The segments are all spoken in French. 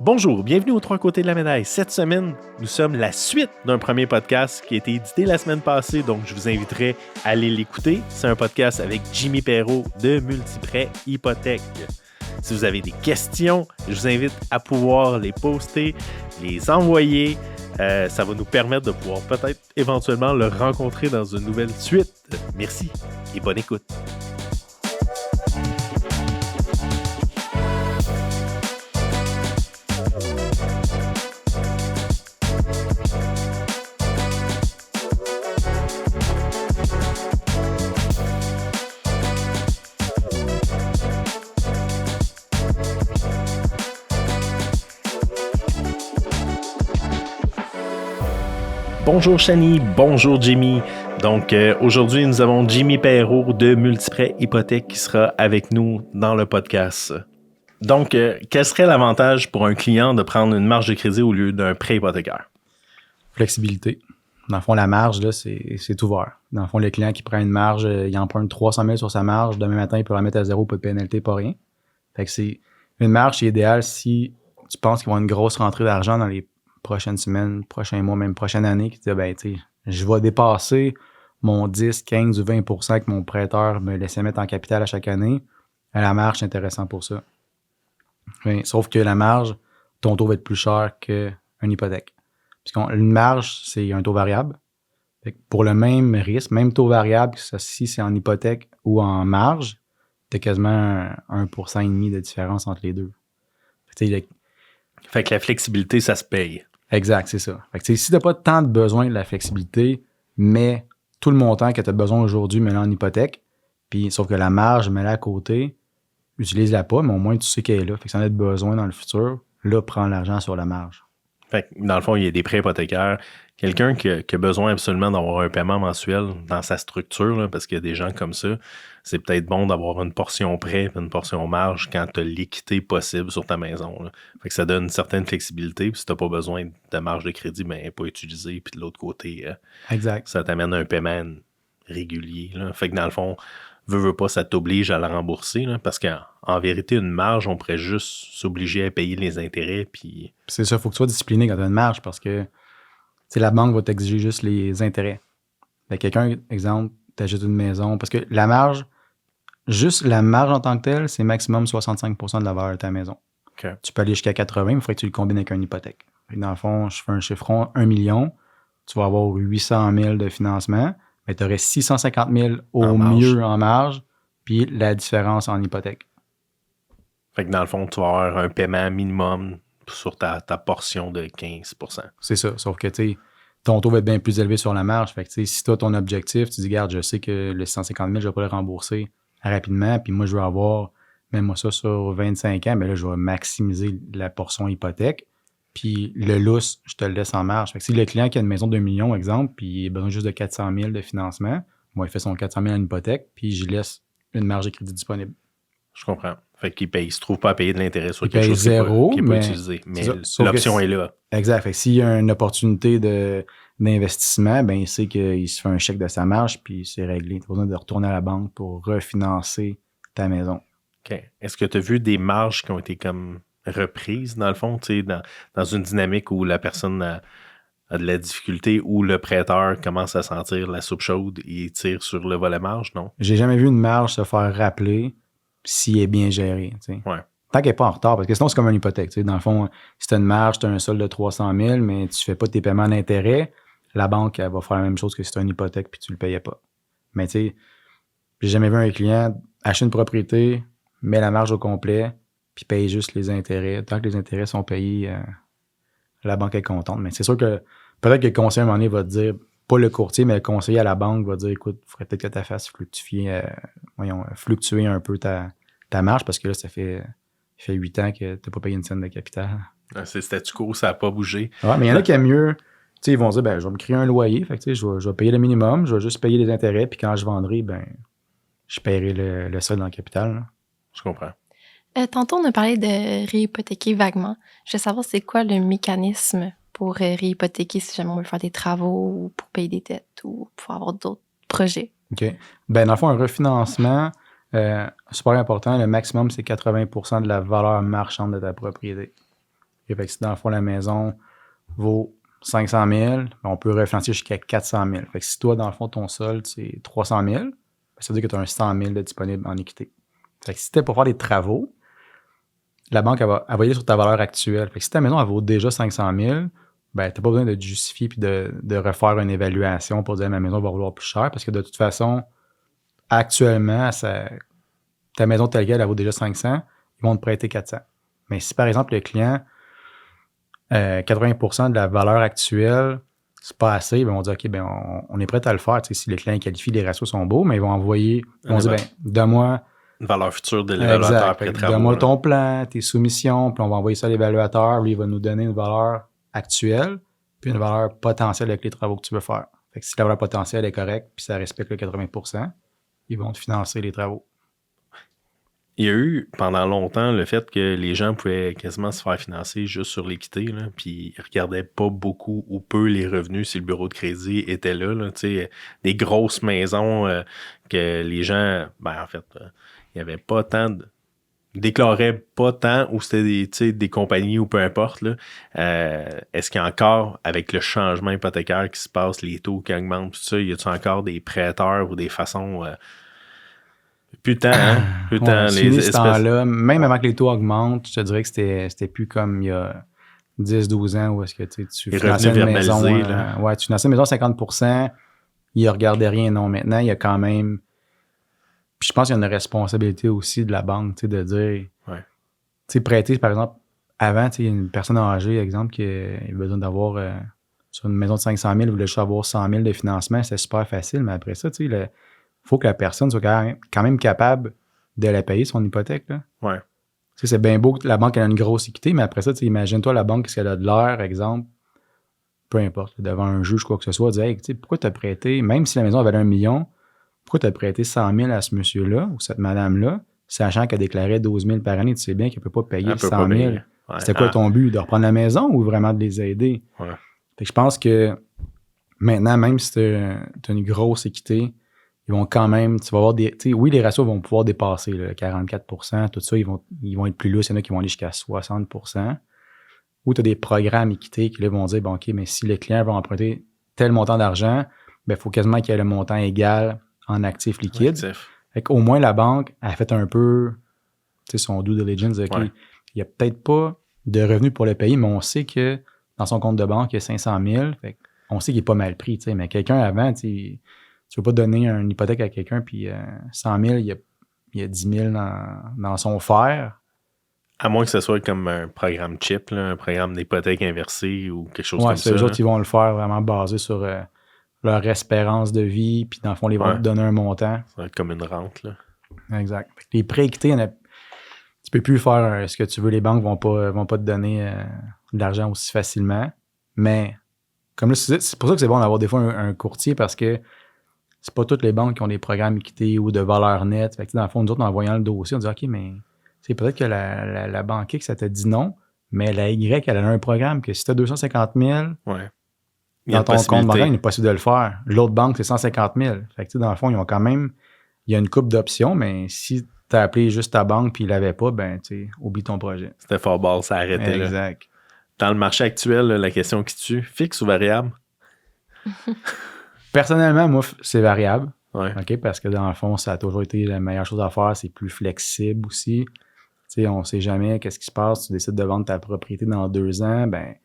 Bonjour, bienvenue aux Trois Côtés de la Médaille. Cette semaine, nous sommes la suite d'un premier podcast qui a été édité la semaine passée, donc je vous inviterai à aller l'écouter. C'est un podcast avec Jimmy Perrault de Multiprêt Hypothèque. Si vous avez des questions, je vous invite à pouvoir les poster, les envoyer. Ça va nous permettre de pouvoir peut-être éventuellement le rencontrer dans une nouvelle suite. Merci et bonne écoute. Bonjour Chani, bonjour Jimmy. Donc aujourd'hui, nous avons Jimmy Perrault de Multiprêt Hypothèque qui sera avec nous dans le podcast. Donc, quel serait l'avantage pour un client de prendre une marge de crédit au lieu d'un prêt hypothécaire? Flexibilité. Dans le fond, la marge, là, c'est ouvert. Dans le fond, le client qui prend une marge, il emprunte 300 000 sur sa marge. Demain matin, il peut la mettre à zéro, pas de pénalité, pas rien. Fait que c'est une marge, c'est idéal si tu penses qu'il va y avoir une grosse rentrée d'argent dans les prochaines semaines, prochains mois, même prochaine année, qui dit, ben, tu sais, je vais dépasser mon 10, 15 ou 20% que mon prêteur me laissait mettre en capital à chaque année. À la marge, c'est intéressant pour ça. Mais, sauf que la marge, ton taux va être plus cher qu'une hypothèque. Une marge, c'est un taux variable. Fait que pour le même risque, même taux variable, si c'est en hypothèque ou en marge, tu as quasiment 1,5% de différence entre les deux. Fait que la flexibilité, ça se paye. Exact, c'est ça. Fait que si tu n'as pas tant de besoin de la flexibilité, mais tout le montant que tu as besoin aujourd'hui, mets-le en hypothèque, puis sauf que la marge, mets-la à côté, utilise-la pas, mais au moins tu sais qu'elle est là. Fait que si tu en as besoin dans le futur, là, prends l'argent sur la marge. Fait que dans le fond, il y a des prêts hypothécaires. Quelqu'un qui a besoin absolument d'avoir un paiement mensuel dans sa structure, là, parce qu'il y a des gens comme ça, c'est peut-être bon d'avoir une portion prêt et une portion marge quand tu as l'équité possible sur ta maison. Là. Fait que ça donne une certaine flexibilité. Puis si tu n'as pas besoin de marge de crédit, ben, elle n'est pas utilisée. Puis de l'autre côté, exact. Ça t'amène un paiement régulier. Là. Fait que dans le fond, veux pas, ça t'oblige à la rembourser. Là, parce qu'en vérité, une marge, on pourrait juste s'obliger à payer les intérêts. Puis c'est ça, il faut que tu sois discipliné quand tu as une marge parce que la banque va t'exiger juste les intérêts. Fait quelqu'un, exemple, t'achètes une maison, parce que la marge, juste la marge en tant que telle, c'est maximum 65% de la valeur de ta maison. Okay. Tu peux aller jusqu'à 80, mais il faudrait que tu le combines avec une hypothèque. Dans le fond, je fais un chiffron, 1 million, tu vas avoir 800 000 de financement, mais tu aurais 650 000 au mieux en marge, puis la différence en hypothèque. Fait que dans le fond, tu vas avoir un paiement minimum sur ta portion de 15%. C'est ça, sauf que ton taux va être bien plus élevé sur la marge. Fait que si tu as ton objectif, tu dis, regarde, je sais que le 150 000, je ne vais pas le rembourser rapidement, puis moi, je veux avoir, mets-moi ça sur 25 ans, mais là, je vais maximiser la portion hypothèque, puis le lousse, je te le laisse en marge. Fait que si le client qui a une maison de 1 million, exemple, puis il a besoin juste de 400 000 de financement, moi, il fait son 400 000 en hypothèque, puis je laisse une marge de crédit disponible. Je comprends. Fait qu'il ne se trouve pas à payer de l'intérêt sur il quelque chose zéro, qui n'est pas utilisé. Mais l'option est là. Exact. Fait que s'il y a une opportunité d'investissement, ben il sait qu'il se fait un chèque de sa marge puis c'est réglé. Tu n'as pas besoin de retourner à la banque pour refinancer ta maison. OK. Est-ce que tu as vu des marges qui ont été comme reprises, dans le fond, dans une dynamique où la personne a de la difficulté, où le prêteur commence à sentir la soupe chaude et il tire sur le volet marge, non? J'ai jamais vu une marge se faire rappeler s'il est bien géré. Ouais. Tant qu'elle n'est pas en retard, parce que sinon, c'est comme une hypothèque. Dans le fond, si tu as une marge, tu as un solde de 300 000, mais tu ne fais pas tes paiements d'intérêt, la banque elle va faire la même chose que si tu as une hypothèque puis tu ne le payais pas. Mais tu sais, j'ai jamais vu un client acheter une propriété, met la marge au complet, puis paye juste les intérêts. Tant que les intérêts sont payés, la banque est contente. Mais c'est sûr que peut-être que le conseiller à un moment donné va te dire, pas le courtier, mais le conseiller à la banque va dire, écoute, il faudrait peut-être que tu fasses fluctuer un peu ta marge parce que là, ça fait 8 ans que tu n'as pas payé une scène de capital. C'est statu quo, ça n'a pas bougé. Ouais, mais il y en a qui aiment mieux. Ils vont dire, je vais me créer un loyer, fait que je vais payer le minimum, je vais juste payer les intérêts, puis quand je vendrai, je paierai le solde dans le capital. Là. Je comprends. Tantôt, on a parlé de réhypothéquer vaguement. Je veux savoir, c'est quoi le mécanisme pour réhypothéquer si jamais on veut faire des travaux ou pour payer des dettes ou pour avoir d'autres projets? OK. Dans le fond, un refinancement, super important. Le maximum, c'est 80% de la valeur marchande de ta propriété. Et fait que si dans le fond, la maison vaut 500 000, on peut refinancer jusqu'à 400 000. Fait que si toi, dans le fond, ton solde, c'est 300 000, ça veut dire que tu as un 100 000 de disponible en équité. Fait que si c'était pour faire des travaux, la banque, elle va aller sur ta valeur actuelle. Fait que si ta maison, elle vaut déjà 500 000, ben, tu n'as pas besoin de te justifier puis de refaire une évaluation pour dire ma maison va valoir plus cher parce que de toute façon, actuellement, ta maison telle quelle, elle vaut déjà 500, ils vont te prêter 400. Mais si, par exemple, le client, 80% de la valeur actuelle, c'est pas assez, ben on dit, OK, ben on est prêt à le faire. Tu sais, si le client qualifie, les ratios sont beaux, mais ils vont dire, donne-moi une valeur future de l'évaluateur après travaux. Donne-moi ton plan, tes soumissions, puis on va envoyer ça à l'évaluateur. Lui, il va nous donner une valeur actuelle, puis une valeur potentielle avec les travaux que tu veux faire. Fait que si la valeur potentielle est correcte, puis ça respecte le 80%, ils vont te financer les travaux. Il y a eu pendant longtemps le fait que les gens pouvaient quasiment se faire financer juste sur l'équité, là, puis ils regardaient pas beaucoup ou peu les revenus si le bureau de crédit était là. Des grosses maisons que les gens, en fait, il n'y avait pas tant de... déclaraient pas tant ou c'était des compagnies ou peu importe. Là. Est-ce qu'il y a encore, avec le changement hypothécaire qui se passe, les taux qui augmentent, tout ça, y a-t-il encore des prêteurs ou des façons... Plus de temps, hein? Plus de temps. Les espèces... temps-là, même avant que les taux augmentent, je te dirais que c'était plus comme il y a 10-12 ans où est-ce que tu finançais une maison. Tu finançais une maison à 50%, il ne regardait rien. Non, maintenant, il y a quand même... Puis je pense qu'il y a une responsabilité aussi de la banque, de dire... Prêter, par exemple, avant, il y a une personne âgée, exemple, qui a besoin d'avoir... sur une maison de 500 000, il voulait juste avoir 100 000 de financement, c'est super facile, mais après ça, il faut que la personne soit quand même capable de la payer, son hypothèque. Là. Ouais. C'est bien beau que la banque ait une grosse équité, mais après ça, imagine-toi la banque, qu'est-ce qu'elle a de l'air, exemple, peu importe, devant un juge, quoi que ce soit, dire hey, pourquoi tu as prêté, même si la maison valait 1 million, pourquoi tu as prêté 100 000 à ce monsieur-là ou cette madame-là, sachant qu'elle déclarait 12 000 par année, tu sais bien qu'elle ne peut pas payer 100 000. Ouais. C'était quoi ton but? De reprendre la maison ou vraiment de les aider? Ouais. Fait que je pense que maintenant, même si tu as une grosse équité, ils vont quand même, tu vas avoir des... Oui, les ratios vont pouvoir dépasser là, 44%, tout ça, ils vont être plus lousses. Il y en a qui vont aller jusqu'à 60%. Ou tu as des programmes équité qui là, vont dire, bon, OK, mais si le client va emprunter tel montant d'argent, il faut quasiment qu'il y ait le montant égal en actifs liquides. Fait qu'au moins, la banque a fait un peu son due diligence. OK, il n'y a peut-être pas de revenus pour le payer, mais on sait que dans son compte de banque, il y a 500 000. Fait on sait qu'il n'est pas mal pris. Mais quelqu'un avant, tu ne veux pas donner une hypothèque à quelqu'un, puis 100 000, il y a 10 000 dans son fer. À moins que ce soit comme un programme chip, là, un programme d'hypothèque inversée ou quelque chose comme ça. Les autres, ils vont le faire vraiment basé sur leur espérance de vie, puis dans le fond, ils vont te donner un montant. Ça va être comme une rente. Là. Exact. Les prêts équités, tu peux plus faire ce que tu veux. Les banques vont pas te donner de l'argent aussi facilement. Mais comme là, c'est pour ça que c'est bon d'avoir des fois un courtier parce que c'est pas toutes les banques qui ont des programmes équité ou de valeur nette. Fait que, dans le fond, nous autres, en voyant le dossier, on dit OK, mais c'est peut-être que la banque X, ça te dit non, mais la Y, elle a un programme que si tu as 250 000 dans ton compte bancaire, il est possible de le faire. L'autre banque, c'est 150 000. Fait que, dans le fond, ils ont quand même... Il y a une couple d'options, mais si tu as appelé juste ta banque puis ils l'avaient pas, ben, oublie ton projet. C'était fort ball, ça arrêtait. Exact. Là. Dans le marché actuel, la question qui tue, fixe ou variable? Personnellement, moi, c'est variable. Ouais. OK, parce que dans le fond, ça a toujours été la meilleure chose à faire. C'est plus flexible aussi. On ne sait jamais qu'est-ce qui se passe. Tu décides de vendre ta propriété dans 2 ans, ben,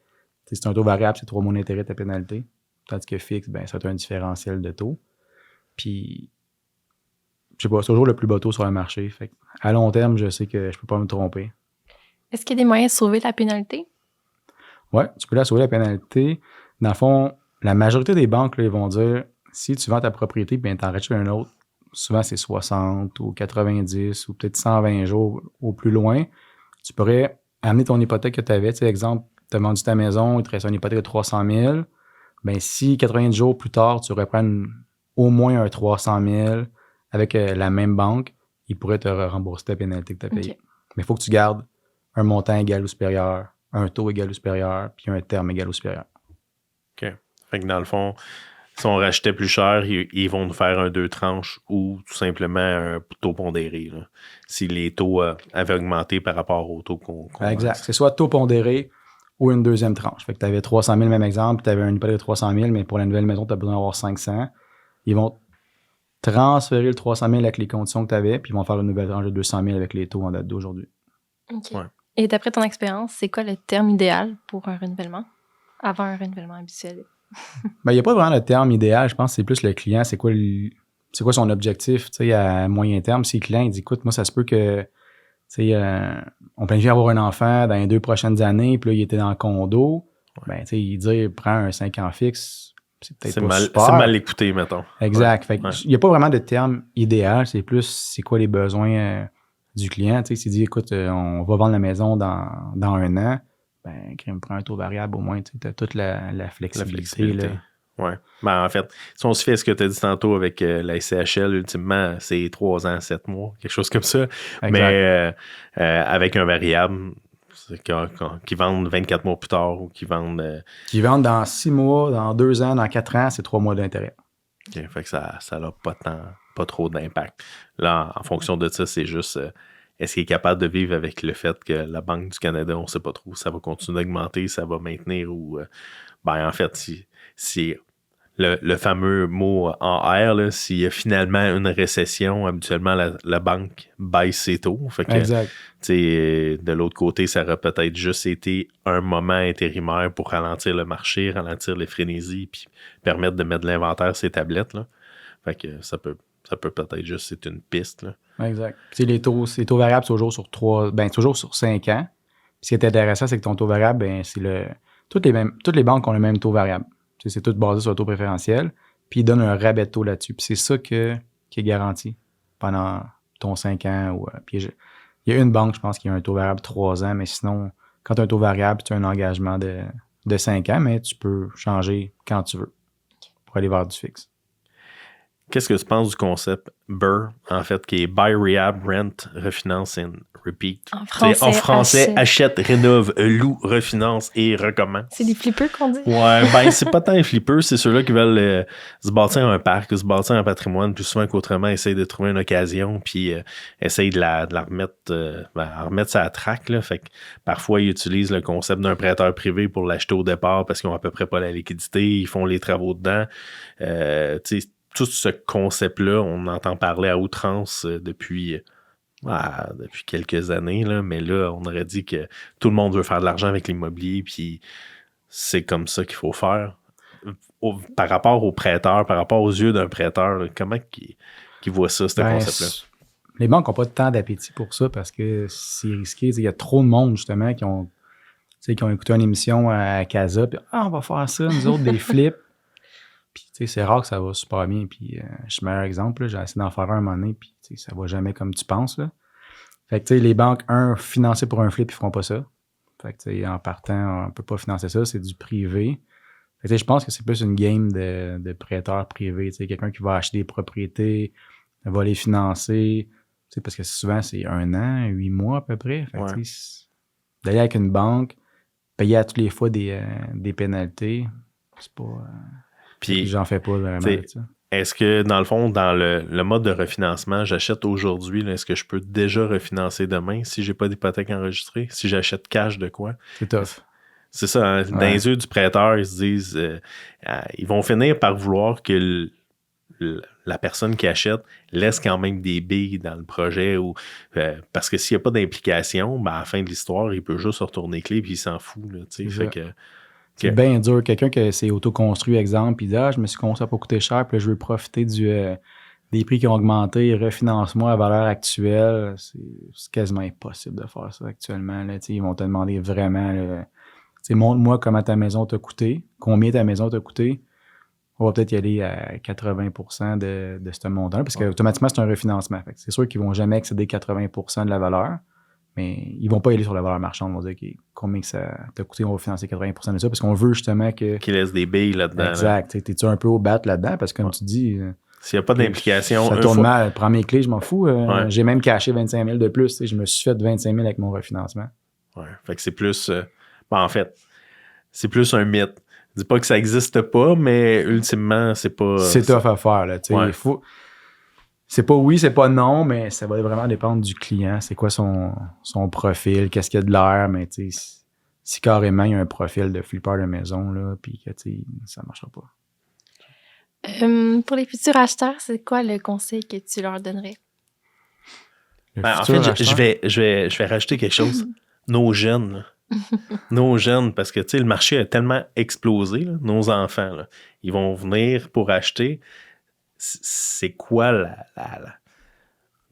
c'est un taux variable, c'est 3 mois d'intérêt ta pénalité. Tandis que fixe, ben, ça a un différentiel de taux. Puis, je sais pas, c'est toujours le plus bas taux sur le marché. Fait à long terme, je sais que je peux pas me tromper. Est-ce qu'il y a des moyens de sauver la pénalité? Oui, tu peux la sauver la pénalité. Dans le fond, la majorité des banques, là, ils vont dire, si tu vends ta propriété et tu en rachètes un autre, souvent c'est 60 ou 90 ou peut-être 120 jours au plus loin, tu pourrais amener ton hypothèque que tu avais. Tu sais, exemple, tu as vendu ta maison, il te reste une hypothèque de 300 000. Bien, si 90 jours plus tard, tu reprends au moins un 300 000 avec la même banque, ils pourraient te rembourser ta pénalité que tu as payée. Okay. Mais il faut que tu gardes un montant égal ou supérieur, un taux égal ou supérieur, puis un terme égal ou supérieur. OK. Fait que dans le fond, si on rachetait plus cher, ils vont nous faire un 2 tranches ou tout simplement un taux pondéré. Là, si les taux avaient augmenté par rapport au taux qu'on exact. C'est soit taux pondéré ou une deuxième tranche. Fait que tu avais 300 000, même exemple, puis tu avais une hypothèque de 300 000, mais pour la nouvelle maison, tu as besoin d'avoir 500. Ils vont transférer le 300 000 avec les conditions que tu avais, puis ils vont faire une nouvelle tranche de 200 000 avec les taux en date d'aujourd'hui. OK. Ouais. Et d'après ton expérience, c'est quoi le terme idéal pour un renouvellement avant un renouvellement habituel? Ben, il n'y a pas vraiment de terme idéal. Je pense que c'est plus le client. C'est quoi son objectif à moyen terme? Si le client il dit, écoute, moi, ça se peut que on planifie avoir un enfant dans les 2 prochaines années, puis là, il était dans le condo. Ben, il dit, prends un 5 ans fixe. C'est peut-être pas super. C'est mal écouté, mettons. Exact. Fait il n'y a pas vraiment de terme idéal. C'est plus, c'est quoi les besoins du client. S'il dit, écoute, on va vendre la maison dans 1 an, ben, crème, prend un taux variable au moins, tu as toute la flexibilité. Là. Ouais. Ben, en fait, si on se fait ce que tu as dit tantôt avec la SCHL, ultimement, c'est 3 ans, 7 mois, quelque chose comme ça. Exact. Mais avec un variable, qui vendent 24 mois plus tard ou qui vendent... Qui vendent dans 6 mois, dans 2 ans, dans 4 ans, c'est 3 mois d'intérêt. OK, fait que ça n'a pas trop d'impact. Là, en fonction de ça, c'est juste... est-ce qu'il est capable de vivre avec le fait que la Banque du Canada, on ne sait pas trop, ça va continuer d'augmenter, ça va maintenir ou... ben, en fait, si le fameux mot en R, là, s'il y a finalement une récession, habituellement, la banque baisse ses taux. Fait que, exact. De l'autre côté, ça aurait peut-être juste été un moment intérimaire pour ralentir le marché, ralentir les frénésies, puis permettre de mettre de l'inventaire sur ces tablettes. Là. Fait que ça peut peut-être juste être une piste. Là. Exact. Puis les taux variables, c'est toujours toujours sur 5 ans. Puis ce qui est intéressant, c'est que ton taux variable, ben, c'est toutes les banques ont le même taux variable. C'est tout basé sur le taux préférentiel. Puis ils donnent un rabais de taux là-dessus. Puis c'est ça qui est garanti pendant ton 5 ans. Puis il y a une banque, je pense, qui a un taux variable 3 ans, mais sinon, quand tu as un taux variable, tu as un engagement de 5 ans, mais tu peux changer quand tu veux pour aller vers du fixe. Qu'est-ce que tu penses du concept BRRRR, en fait, qui est Buy, Rehab, Rent, Refinance and Repeat? En français, achète, rénove, loue, refinance et recommence. C'est des flippers qu'on dit? Ouais, ben c'est pas tant les flippers, c'est ceux-là qui veulent se bâtir un parc, se bâtir un patrimoine, plus souvent qu'autrement, essayent de trouver une occasion, puis essayent de la remettre ça à track, là. Fait que parfois, ils utilisent le concept d'un prêteur privé pour l'acheter au départ parce qu'ils ont à peu près pas la liquidité, ils font les travaux dedans. Tu sais, tout ce concept-là, on entend parler à outrance depuis quelques années, là, mais là, on aurait dit que tout le monde veut faire de l'argent avec l'immobilier, puis c'est comme ça qu'il faut faire. Par rapport aux prêteurs, par rapport aux yeux d'un prêteur, là, comment qu'ils voient ça, ce concept-là? Les banques n'ont pas tant d'appétit pour ça parce que c'est risqué. Il y a trop de monde, justement, qui ont écouté une émission à Casa, puis on va faire ça, nous autres, des flips. Puis, c'est rare que ça va super bien. Puis, je suis meilleur exemple. Là, j'ai essayé d'en faire un moment donné. Puis, ça va jamais comme tu penses. Là. Fait que, les banques, financées pour un flip, ils feront pas ça. Fait que, en partant, on peut pas financer ça. C'est du privé. Fait que, je pense que c'est plus une game de prêteurs privés. Quelqu'un qui va acheter des propriétés, va les financer. Parce que souvent, c'est 1 an, 8 mois à peu près. Fait que, d'aller avec une banque, payer à toutes les fois des pénalités, c'est pas... Puis, j'en fais pas vraiment. Est-ce que, dans le fond, dans le mode de refinancement, j'achète aujourd'hui, là, est-ce que je peux déjà refinancer demain si j'ai pas d'hypothèque enregistrée? Si j'achète cash de quoi? C'est tough. C'est ça. Hein? Dans les yeux du prêteur, ils se disent... ils vont finir par vouloir que la personne qui achète laisse quand même des billes dans le projet. Parce que s'il n'y a pas d'implication, ben, à la fin de l'histoire, il peut juste retourner clé puis il s'en fout. Là, fait que... C'est bien dur. Quelqu'un qui s'est auto-construit, exemple, puis dit « je me suis construit, ça n'a pas coûté cher, puis là, je veux profiter des prix qui ont augmenté, refinance-moi à valeur actuelle. » C'est quasiment impossible de faire ça actuellement. Là. Ils vont te demander vraiment, montre-moi comment ta maison t'a coûté, combien ta maison t'a coûté. On va peut-être y aller à 80% de ce montant, parce qu'automatiquement, c'est un refinancement. Fait que c'est sûr qu'ils ne vont jamais excéder 80% de la valeur. Mais ils vont pas aller sur la valeur marchande. Ils vont dire combien que ça t'a coûté, on va financer 80% de ça, parce qu'on veut justement que... Qu'ils laissent des billes là-dedans. Exact. Là. T'es-tu un peu au bat là-dedans? Parce que comme tu dis... S'il n'y a pas d'implication... Ça tourne mal. Prends mes clés, je m'en fous. J'ai même caché 25 000 de plus. Je me suis fait 25 000 avec mon refinancement. Ouais. Fait que c'est plus... en fait, c'est plus un mythe. Je dis pas que ça n'existe pas, mais ultimement, c'est pas... C'est tough à faire. Là, il faut... C'est pas oui, c'est pas non, mais ça va vraiment dépendre du client. C'est quoi son profil, qu'est-ce qu'il y a de l'air, mais si carrément il y a un profil de flipper de maison, là, puis que, tu sais, ça marchera pas. Pour les futurs acheteurs, c'est quoi le conseil que tu leur donnerais? En fait, je vais rajouter quelque chose. Nos jeunes, là. Nos jeunes, parce que tu sais, le marché a tellement explosé, là, nos enfants, là, ils vont venir pour acheter. C'est quoi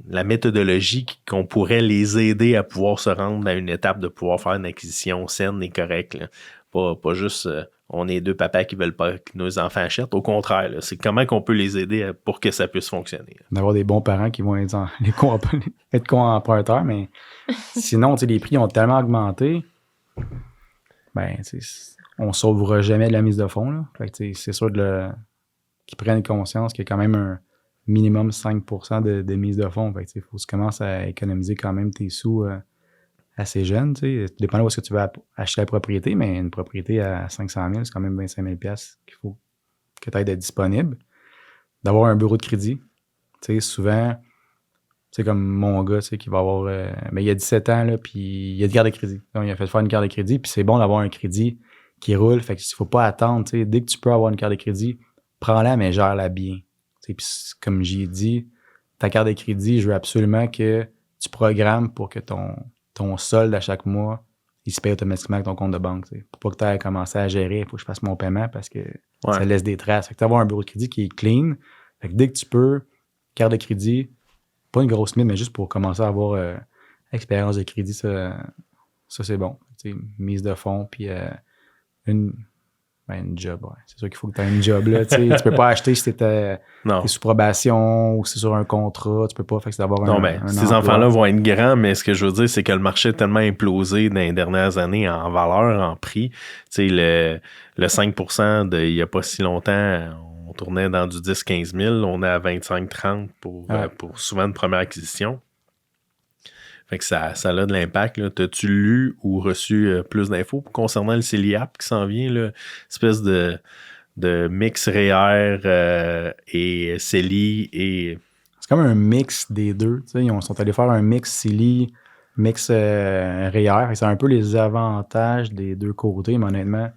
la méthodologie qu'on pourrait les aider à pouvoir se rendre à une étape de pouvoir faire une acquisition saine et correcte, là. Pas juste on est deux papas qui veulent pas que nos enfants achètent. Au contraire, là, c'est comment qu'on peut les aider pour que ça puisse fonctionner. D'avoir des bons parents qui vont être co-emprunteurs, mais sinon, tu sais, les prix ont tellement augmenté, ben, on sauvera jamais de la mise de fonds, là. Fait que, c'est sûr qu'ils prennent conscience qu'il y a quand même un minimum 5% de mise de fonds. Fait que, il faut que tu commences à économiser quand même tes sous assez jeune, tu sais. Dépendant où est-ce que tu veux acheter la propriété, mais une propriété à 500 000, c'est quand même 25 000 qu'il faut que tu aies d'être disponible. D'avoir un bureau de crédit. Tu sais, souvent, c'est comme mon gars, tu sais, qui va avoir... mais il a 17 ans, là, puis il a de carte de crédit. Donc, il a fait faire une carte de crédit, puis c'est bon d'avoir un crédit qui roule. Fait qu'il ne faut pas attendre, tu sais. Dès que tu peux avoir une carte de crédit, prends-la, mais gère-la bien. Tu sais, puis comme j'ai dit, ta carte de crédit, je veux absolument que tu programmes pour que ton solde à chaque mois, il se paye automatiquement avec ton compte de banque. T'sais. Pour pas que tu aies commencé à gérer, il faut que je fasse mon paiement parce que ça laisse des traces. Fait que tu vas avoir un bureau de crédit qui est clean. Fait que dès que tu peux, carte de crédit, pas une grosse limite, mais juste pour commencer à avoir expérience de crédit, ça c'est bon. T'sais, mise de fonds, puis une job. Ouais. C'est sûr qu'il faut que tu aies une job. Là, tu peux pas acheter si t'es sous probation ou si c'est sur un contrat. Tu peux pas. Fait que c'est d'avoir ces enfants-là vont être grands, mais ce que je veux dire, c'est que le marché a tellement implosé dans les dernières années en valeur, en prix. Le 5% il y a pas si longtemps, on tournait dans du 10-15 000. On est à 25-30 pour souvent une première acquisition. Fait que ça a de l'impact. Là. T'as-tu lu ou reçu plus d'infos concernant le CELIAP qui s'en vient, là? Espèce de mix REER et CELI et... C'est comme un mix des deux. Ils sont allés faire un mix CELI, mix REER. C'est un peu les avantages des deux côtés, mais honnêtement...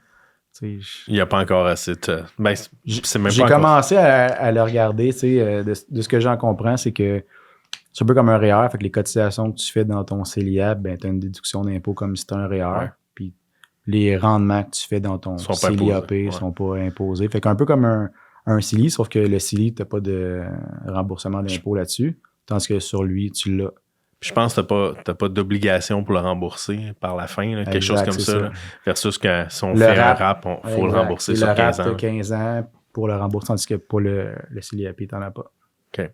Il n'y a pas encore assez de... c'est même j'ai pas commencé à le regarder. De ce que j'en comprends, c'est que c'est un peu comme un REER, fait que les cotisations que tu fais dans ton CELIAP, ben, tu as une déduction d'impôt comme si c'était un REER. Ouais. Puis les rendements que tu fais dans ton CELIAP ne sont pas imposés. Fait qu'un peu comme un CELI, sauf que le CELI, tu n'as pas de remboursement d'impôt là-dessus, tandis que sur lui, tu l'as. Puis je pense que tu n'as pas d'obligation pour le rembourser par la fin, là, quelque chose comme ça. Là, versus que si on fait un RAP, il faut le rembourser sur 15 ans. Le RAP, 15 ans pour le rembourser, tandis que pour le CELIAP, tu n'en as pas. OK.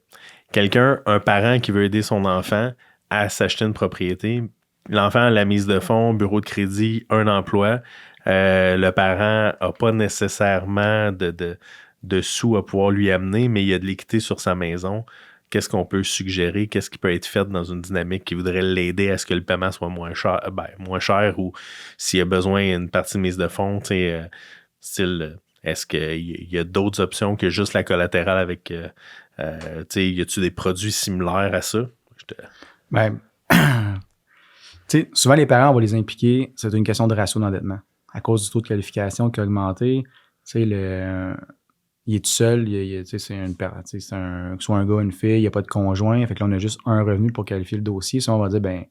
Un parent qui veut aider son enfant à s'acheter une propriété, l'enfant a la mise de fonds, bureau de crédit, un emploi, le parent n'a pas nécessairement de sous à pouvoir lui amener, mais il y a de l'équité sur sa maison. Qu'est-ce qu'on peut suggérer? Qu'est-ce qui peut être fait dans une dynamique qui voudrait l'aider à ce que le paiement soit moins cher ou s'il a besoin d'une partie de mise de fonds, style, est-ce qu'il y a d'autres options que juste la collatérale avec... y a-tu des produits similaires à ça? Souvent, les parents, on va les impliquer. C'est une question de ratio d'endettement. À cause du taux de qualification qui a augmenté, il est tout seul, c'est soit un gars ou une fille, il n'y a pas de conjoint. Fait que là, on a juste un revenu pour qualifier le dossier. Si on va dire,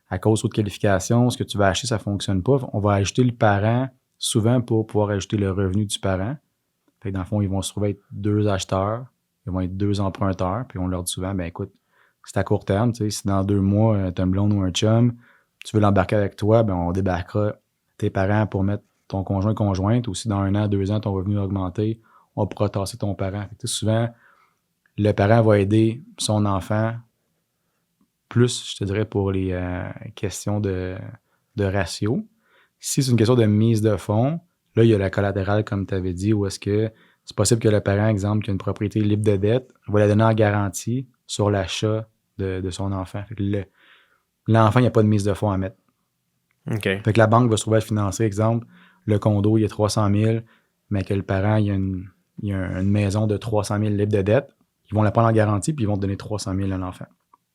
à cause du taux de qualification, ce que tu vas acheter, ça ne fonctionne pas. On va ajouter le parent souvent pour pouvoir ajouter le revenu du parent. Fait que dans le fond, ils vont se trouver être deux acheteurs. Ils vont être deux emprunteurs, puis on leur dit souvent, écoute, c'est à court terme, si dans 2 mois, tu as un blonde ou un chum, tu veux l'embarquer avec toi, on débarquera tes parents pour mettre ton conjointe, ou si dans 1 an, 2 ans, ton revenu a augmenté, on pourra tasser ton parent. Fait que, souvent, le parent va aider son enfant plus, je te dirais, pour les questions de ratio. Si c'est une question de mise de fonds, là, il y a la collatérale, comme tu avais dit, où est-ce que c'est possible que le parent, exemple, qui a une propriété libre de dette, va la donner en garantie sur l'achat de son enfant. Fait que l'enfant, il n'y a pas de mise de fonds à mettre. Okay. Fait que la banque va se trouver à financer, exemple, le condo, il y a 300 000, mais que le parent, il y a une maison de 300 000 libre de dette. Ils vont la prendre en garantie, puis ils vont te donner 300 000 à l'enfant.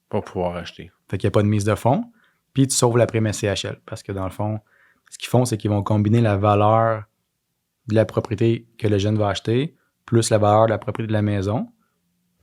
Pour pouvoir acheter. Fait qu'il n'y a pas de mise de fonds, puis tu sauves la prime SCHL. Parce que dans le fond, ce qu'ils font, c'est qu'ils vont combiner la valeur de la propriété que le jeune va acheter plus la valeur de la propriété de la maison.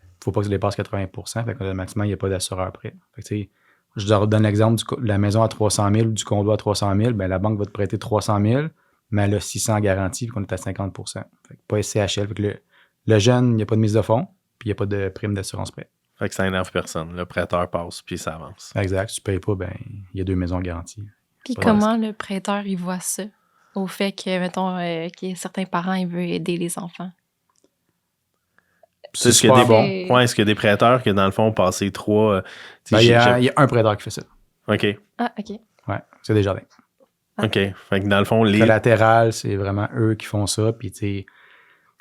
Il ne faut pas que ça dépasse 80%. Fait que le maximum, il n'y a pas d'assureur prêt. Fait que, je leur donne l'exemple de la maison à 300 000 ou du condo à 300 000. Ben, la banque va te prêter 300 000, mais elle a 600 garanties, puis qu'on est à 50%. Fait que pas SCHL. Fait que le jeune, il n'y a pas de mise de fonds, puis il n'y a pas de prime d'assurance prêt. Fait que ça énerve personne. Le prêteur passe, puis ça avance. Exact. Si tu ne payes pas, ben il y a 2 maisons garanties. Puis comment le prêteur, il voit ça? Au fait que, mettons, que certains parents, ils veulent aider les enfants. C'est ce qu'il y a des est-ce qu'il y a des prêteurs qui, dans le fond, ont passé 3... il y a un prêteur qui fait ça. OK. Ah, OK. Ouais, c'est Desjardins. OK. Fait que dans le fond, collatéral, c'est vraiment eux qui font ça. Puis,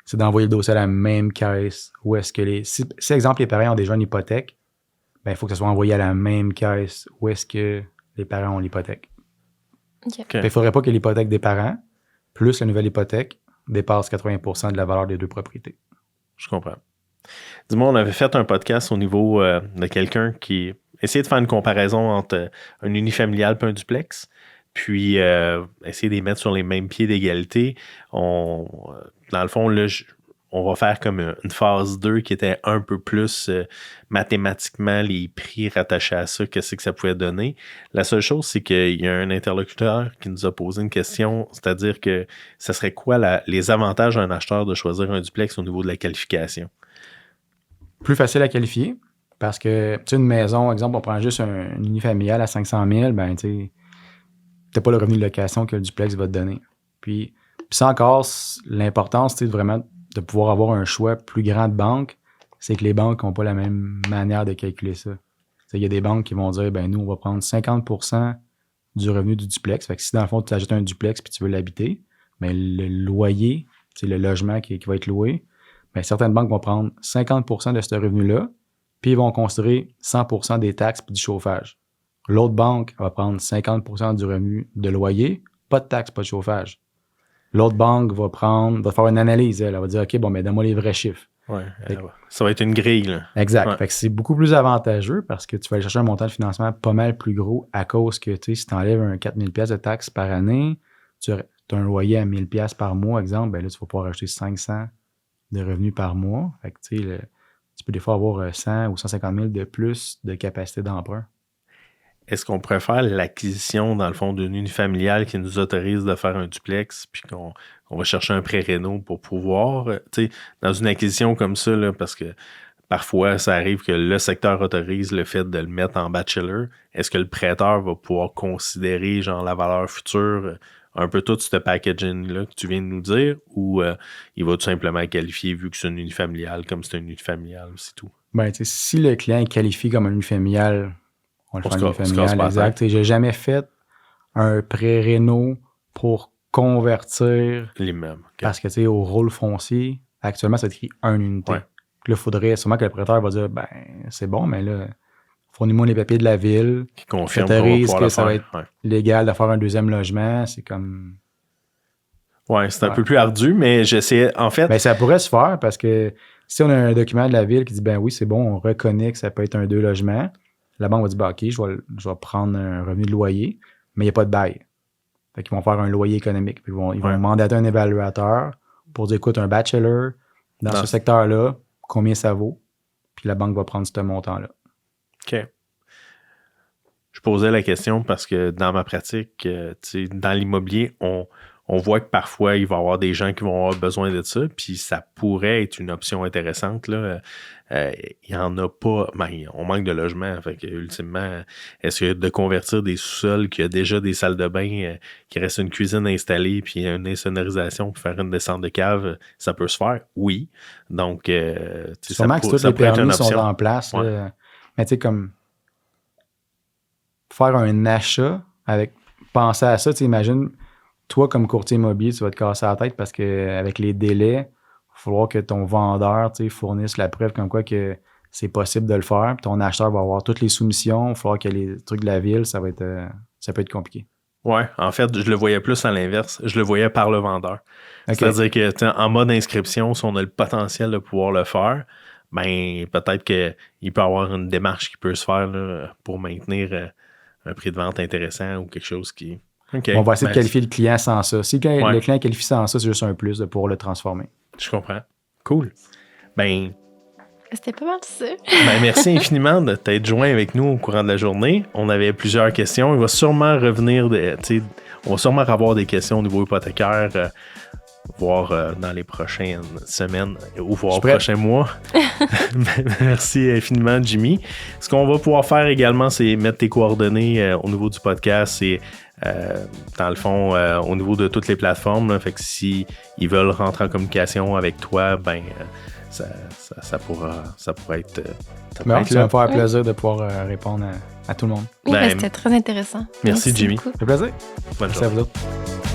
c'est d'envoyer le dossier à la même caisse. Où est-ce que si exemple, les parents ont déjà une hypothèque, ben il faut que ça soit envoyé à la même caisse où est-ce que les parents ont l'hypothèque. OK. Il ne faudrait pas que l'hypothèque des parents, plus la nouvelle hypothèque, dépasse 80% de la valeur des 2 propriétés. Je comprends. Dis-moi, on avait fait un podcast au niveau de quelqu'un qui essayait de faire une comparaison entre un unifamilial et un duplex, puis essayer de les mettre sur les mêmes pieds d'égalité. Dans le fond, là, on va faire comme une phase 2 qui était un peu plus mathématiquement les prix rattachés à ça, qu'est-ce que ça pouvait donner. La seule chose, c'est qu'il y a un interlocuteur qui nous a posé une question, c'est-à-dire que ça serait quoi les avantages d'un acheteur de choisir un duplex au niveau de la qualification? Plus facile à qualifier parce que, tu sais, une maison, exemple, on prend juste un unifamilial à 500 000, ben, tu n'as pas le revenu de location que le duplex va te donner. Puis ça encore, l'importance, c'est vraiment de pouvoir avoir un choix plus grand de banques, c'est que les banques n'ont pas la même manière de calculer ça. Il y a des banques qui vont dire, ben nous, on va prendre 50% du revenu du duplex. Fait que si dans le fond, tu achètes un duplex puis tu veux l'habiter, ben le loyer, c'est le logement qui va être loué, ben certaines banques vont prendre 50% de ce revenu-là, puis ils vont considérer 100% des taxes et du chauffage. L'autre banque va prendre 50% du revenu de loyer, pas de taxes, pas de chauffage. L'autre banque va faire une analyse. Elle va dire, OK, bon, mais donne-moi les vrais chiffres. Ouais, ça va être une grille, là. Exact. Ouais. Fait que c'est beaucoup plus avantageux parce que tu vas aller chercher un montant de financement pas mal plus gros à cause que, tu sais, si tu enlèves un 4 000 $ de taxes par année, tu as un loyer à 1 000 $ par mois, exemple, ben là, tu vas pouvoir acheter 500 de revenus par mois. Fait que, tu sais, tu peux des fois avoir 100 ou 150 000 de plus de capacité d'emprunt. Est-ce qu'on pourrait faire l'acquisition, dans le fond, d'une unifamiliale qui nous autorise de faire un duplex, puis qu'on va chercher un prêt réno pour pouvoir, tu sais, dans une acquisition comme ça, là, parce que parfois, ça arrive que le secteur autorise le fait de le mettre en bachelor. Est-ce que le prêteur va pouvoir considérer, genre, la valeur future, un peu tout ce packaging-là que tu viens de nous dire, ou il va tout simplement qualifier, vu que c'est une unifamiliale, comme c'est une unifamiliale, c'est tout? Ben, tu sais, si le client est qualifié comme un unifamilial, on le fait en unifamilial, exact. J'ai jamais fait un prêt réno pour convertir l'immeuble. Okay. Parce que, tu sais, au rôle foncier, actuellement, ça écrit une unité. Ouais. Là, il faudrait sûrement que le prêteur va dire, ben, c'est bon, mais là, fournis-moi les papiers de la ville. Qui confirme que ça va être légal de faire un deuxième logement. C'est comme... Ouais, c'est un peu plus ardu, mais j'essaie, en fait... Ben, ça pourrait se faire parce que si on a un document de la ville qui dit, ben oui, c'est bon, on reconnaît que ça peut être un 2 logements, la banque va dire, ben, OK, je vais prendre un revenu de loyer, mais il n'y a pas de bail. Fait qu'ils vont faire un loyer économique. Puis ils vont mandater un évaluateur pour dire, écoute, un bachelor dans ce secteur-là, combien ça vaut? Puis la banque va prendre ce montant-là. OK. Je posais la question parce que dans ma pratique, dans l'immobilier, on voit que parfois, il va y avoir des gens qui vont avoir besoin de ça, puis ça pourrait être une option intéressante, là. Il n'y en a pas, on manque de logements, fait que ultimement, est-ce que de convertir des sous-sols qui a déjà des salles de bain, qui reste une cuisine installée, puis une insonorisation pour faire une descente de cave, ça peut se faire? Oui. Donc, sûrement que tous les permis sont en place, ouais. Mais tu sais, comme faire un achat avec, penser à ça, tu imagines, toi, comme courtier immobilier, tu vas te casser la tête parce qu'avec les délais, il va falloir que ton vendeur fournisse la preuve comme quoi que c'est possible de le faire. Puis ton acheteur va avoir toutes les soumissions. Il va falloir que les trucs de la ville, ça peut être compliqué. Ouais, en fait, je le voyais plus à l'inverse. Je le voyais par le vendeur. Okay. C'est-à-dire que en mode inscription, si on a le potentiel de pouvoir le faire, ben peut-être qu'il peut y avoir une démarche qui peut se faire là, pour maintenir un prix de vente intéressant ou quelque chose qui... OK. On va essayer de qualifier le client sans ça. Si le client qualifie sans ça, c'est juste un plus pour le transformer. Je comprends. Cool. Ben, c'était pas mal ça. merci infiniment de t'être joint avec nous au courant de la journée. On avait plusieurs questions. Il va sûrement revenir, on va sûrement avoir des questions au niveau hypothécaire, voir dans les prochaines semaines ou voir les prochains mois. Merci infiniment, Jimmy. Ce qu'on va pouvoir faire également, c'est mettre tes coordonnées au niveau du podcast et dans le fond, au niveau de toutes les plateformes. Là, fait que si ils veulent rentrer en communication avec toi, ben ça pourrait être. Ça va me faire plaisir de pouvoir répondre à tout le monde. Oui, c'était très intéressant. Merci Jimmy. Beaucoup. Ça fait plaisir. Bonne Merci journée. à vous autres.